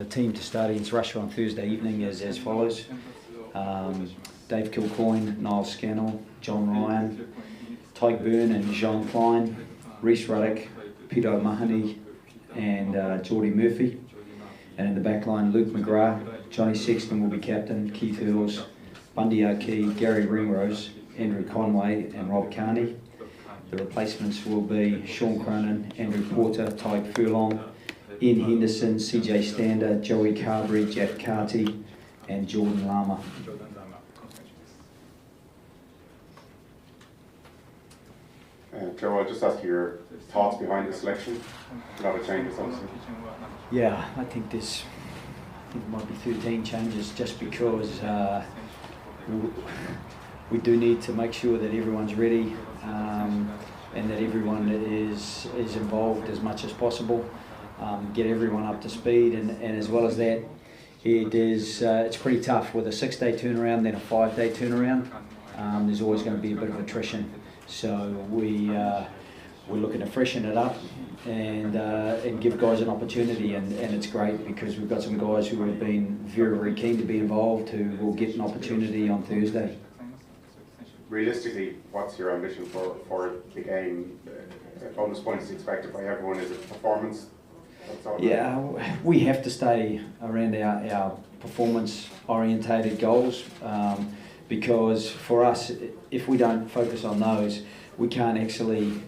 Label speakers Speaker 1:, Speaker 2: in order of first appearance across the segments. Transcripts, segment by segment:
Speaker 1: The team to start against Russia on Thursday evening is as follows. Dave Kilcoyne, Niall Scannell, John Ryan, Tyke Byrne and Jean Klein, Rhys Ruddock, Peter O'Mahony and Geordie Murphy. And in the back line, Luke McGrath, Johnny Sexton will be captain, Keith Earls, Bundy O'Key, Gary Ringrose, Andrew Conway and Rob Carney. The replacements will be Sean Cronin, Andrew Porter, Tyke Furlong, Ian Henderson, CJ Stander, Joey Carberry, Jack Carty and Jordan Lama.
Speaker 2: Joe, I'll just ask you your thoughts behind the selection. A lot of changes, obviously.
Speaker 1: Yeah, I think there might be 13 changes just because we do need to make sure that everyone's ready and that everyone is involved as much as possible. Get everyone up to speed, and as well as that, it's pretty tough with a 6-day turnaround, then a 5-day turnaround. There's always going to be a bit of attrition, so we're looking to freshen it up and give guys an opportunity, and it's great because we've got some guys who have been very keen to be involved who will get an opportunity on Thursday.
Speaker 2: Realistically, what's your ambition for the game? Bonus points expected by everyone. Is it performance?
Speaker 1: Yeah, we have to stay around our performance-orientated goals because for us, if we don't focus on those, we can't actually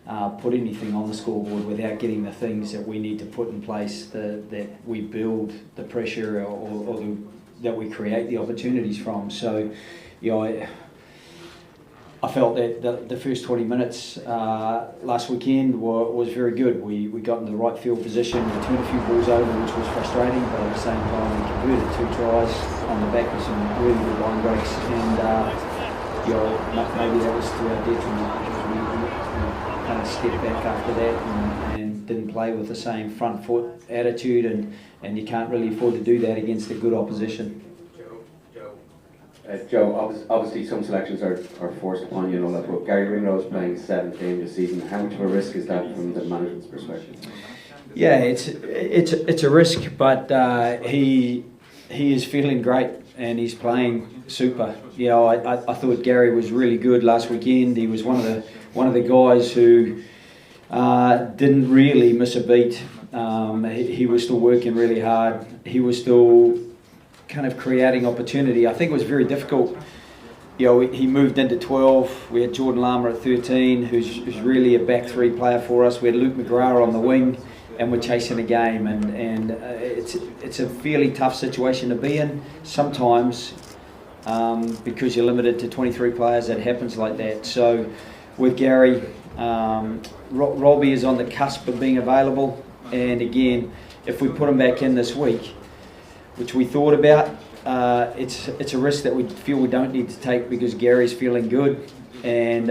Speaker 1: put anything on the scoreboard without getting the things that we need to put in place that we build the pressure or that we create the opportunities from. So, you know, I felt that the first 20 minutes last weekend was very good. We got into the right field position, we turned a few balls over, which was frustrating, but at the same time we converted 2 tries on the back of some really good line breaks, and maybe that was to our detriment because we kind of stepped back after that and didn't play with the same front foot attitude, and you can't really afford to do that against a good opposition.
Speaker 3: Joe, obviously some selections are forced upon you, that, but Gary Ringrose playing 7th game this season, how much of a risk is that from the management's perspective?
Speaker 1: Yeah, it's a risk, but he is feeling great and he's playing super. You know, I thought Gary was really good last weekend. He was one of the guys who didn't really miss a beat. He was still working really hard. He was still kind of creating opportunity. I think it was very difficult. You know, he moved into 12. We had Jordan Lama at 13, who's really a back 3 player for us. We had Luke McGrath on the wing, and we're chasing a game. And it's a fairly tough situation to be in sometimes because you're limited to 23 players. That happens like that. So with Gary, Robbie is on the cusp of being available. And again, if we put him back in this week, which we thought about, it's a risk that we feel we don't need to take because Gary's feeling good, and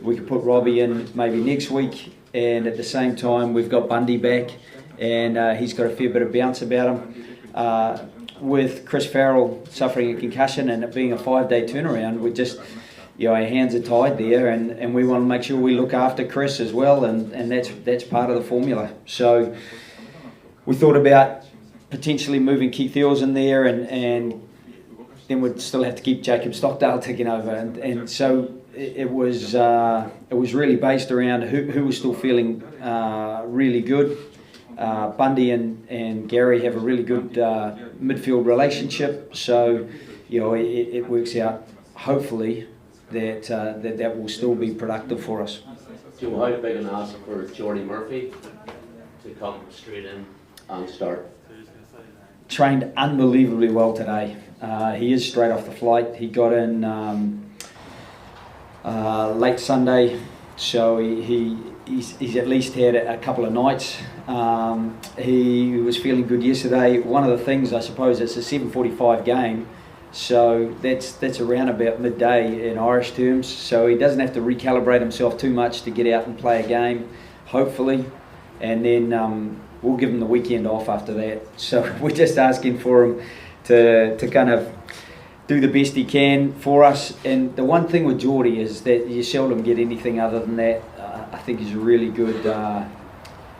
Speaker 1: we could put Robbie in maybe next week, and at the same time we've got Bundy back, and he's got a fair bit of bounce about him. With Chris Farrell suffering a concussion and it being a 5-day turnaround, we just, our hands are tied there, and we want to make sure we look after Chris as well, and that's part of the formula. So we thought about potentially moving Keith Earls in there, and then we'd still have to keep Jacob Stockdale taking over, and so it was really based around who was still feeling really good. Bundy and Gary have a really good midfield relationship, so it works out hopefully that will still be productive for us.
Speaker 4: Joe, how big an ask for Geordie Murphy to come straight in and start?
Speaker 1: Trained unbelievably well today. He is straight off the flight. He got in late Sunday, so he's at least had a couple of nights. He was feeling good yesterday. One of the things, I suppose, it's a 7:45 game, so that's around about midday in Irish terms. So he doesn't have to recalibrate himself too much to get out and play a game, hopefully, and then we'll give him the weekend off after that. So we're just asking for him to kind of do the best he can for us. And the one thing with Geordie is that you seldom get anything other than that. I think he's a really good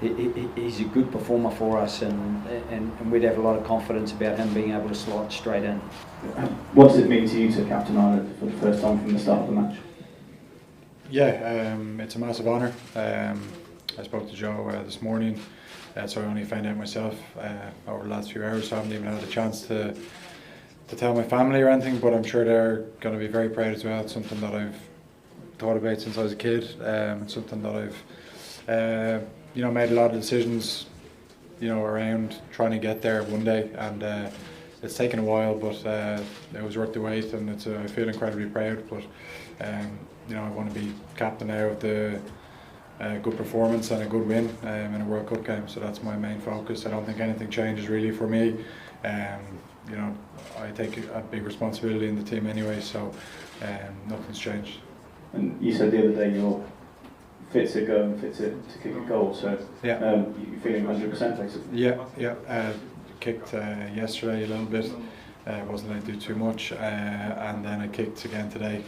Speaker 1: he's a good performer for us, and we'd have a lot of confidence about him being able to slot straight in.
Speaker 5: What does it mean to you to captain Ireland for the first time from the start of the match?
Speaker 6: Yeah, it's a massive honour. I spoke to Joe this morning, so I only found out myself over the last few hours, so I haven't even had a chance to tell my family or anything, but I'm sure they're going to be very proud as well. It's something that I've thought about since I was a kid. It's something that I've made a lot of decisions around trying to get there one day, and it's taken a while, but it was worth the wait, and I feel incredibly proud. But I want to be captain now with a good performance and a good win in a World Cup game, so that's my main focus. I don't think anything changes really for me. I take a big responsibility in the team anyway, so nothing's changed.
Speaker 5: And you said the other day you're fit to go and fit to kick a goal, so
Speaker 6: yeah.
Speaker 5: You're feeling 100% basically?
Speaker 6: Yeah. Kicked yesterday a little bit, wasn't able to do too much, and then I kicked again today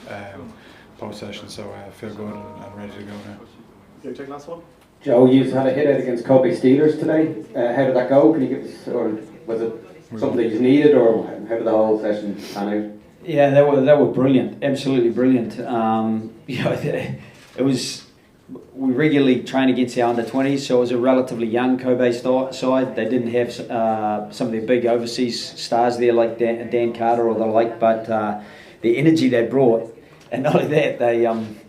Speaker 6: post session, so I feel good and ready to go now.
Speaker 7: You take last one?
Speaker 3: Joe, you had a hit out against Kobe Steelers today. How did that go? Can you give us, or was it something that you needed, or how did the whole session pan out?
Speaker 1: Yeah, they were brilliant, absolutely brilliant. It was. We regularly train against our under-20s, so it was a relatively young Kobe side. They didn't have some of their big overseas stars there like Dan Carter or the like, but the energy they brought, and not only that,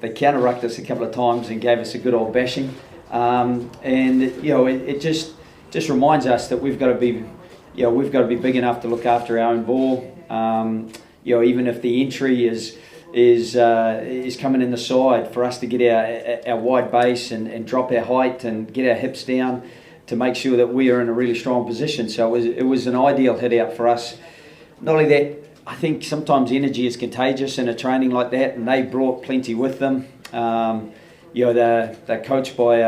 Speaker 1: they counter-rucked us a couple of times and gave us a good old bashing. It just reminds us that we've got to be big enough to look after our own ball. Even if the entry is coming in the side, for us to get our wide base and drop our height and get our hips down to make sure that we are in a really strong position. So it was an ideal hit out for us. Not only that, I think sometimes energy is contagious in a training like that, and they brought plenty with them. They're coached by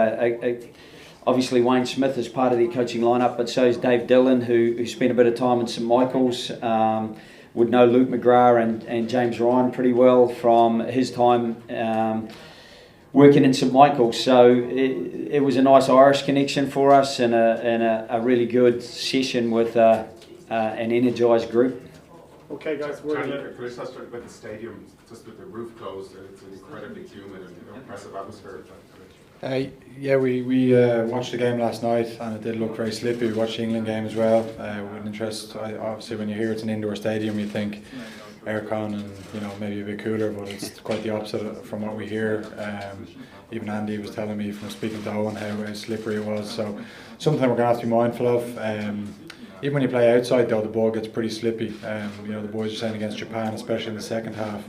Speaker 1: obviously Wayne Schmidt as part of their coaching lineup, but so is Dave Dillon, who spent a bit of time in St Michael's. Would know Luke McGrath and James Ryan pretty well from his time working in St Michael's. So it was a nice Irish connection for us, and a really good session with an energised group.
Speaker 7: Okay, guys,
Speaker 2: Johnny, can we just start with the stadium, just with the roof closed? It's an incredibly humid and oppressive atmosphere.
Speaker 6: We watched the game last night, and it did look very slippy. We watched the England game as well with interest. Obviously, when you hear it's an indoor stadium, you think aircon and maybe a bit cooler, but it's quite the opposite from what we hear. Even Andy was telling me from speaking to Owen how slippery it was. So something we're going to have to be mindful of. Even when you play outside, though, the ball gets pretty slippy. The boys are saying against Japan, especially in the second half.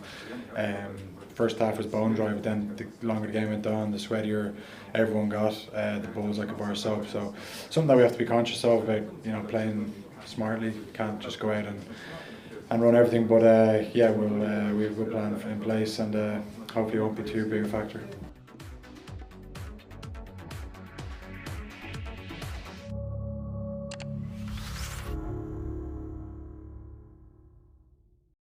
Speaker 6: First half was bone dry, but then the longer the game went on, the sweatier everyone got. The ball was like a bar of soap. So something that we have to be conscious of about, playing smartly. Can't just go out and run everything. But we'll plan in place, and hopefully it won't be too big a factor.